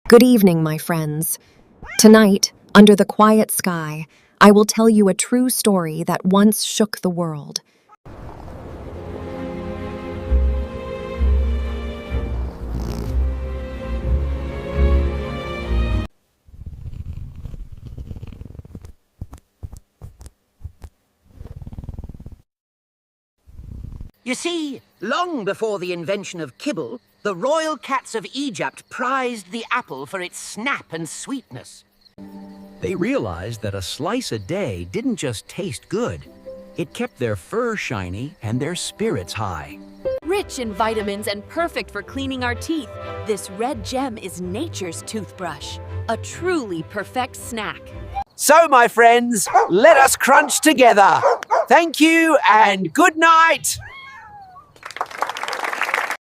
Good evening, my friends. Tonight, under the quiet sky, I will tell you a true story that once shook the world. You see, long before the invention of kibble, the royal cats of Egypt prized the apple for its snap and sweetness. They realized that a slice a day didn't just taste good. It kept their fur shiny and their spirits high. Rich in vitamins and perfect for cleaning our teeth, this red gem is nature's toothbrush, a truly perfect snack. So, my friends, let us crunch together. Thank you and good night.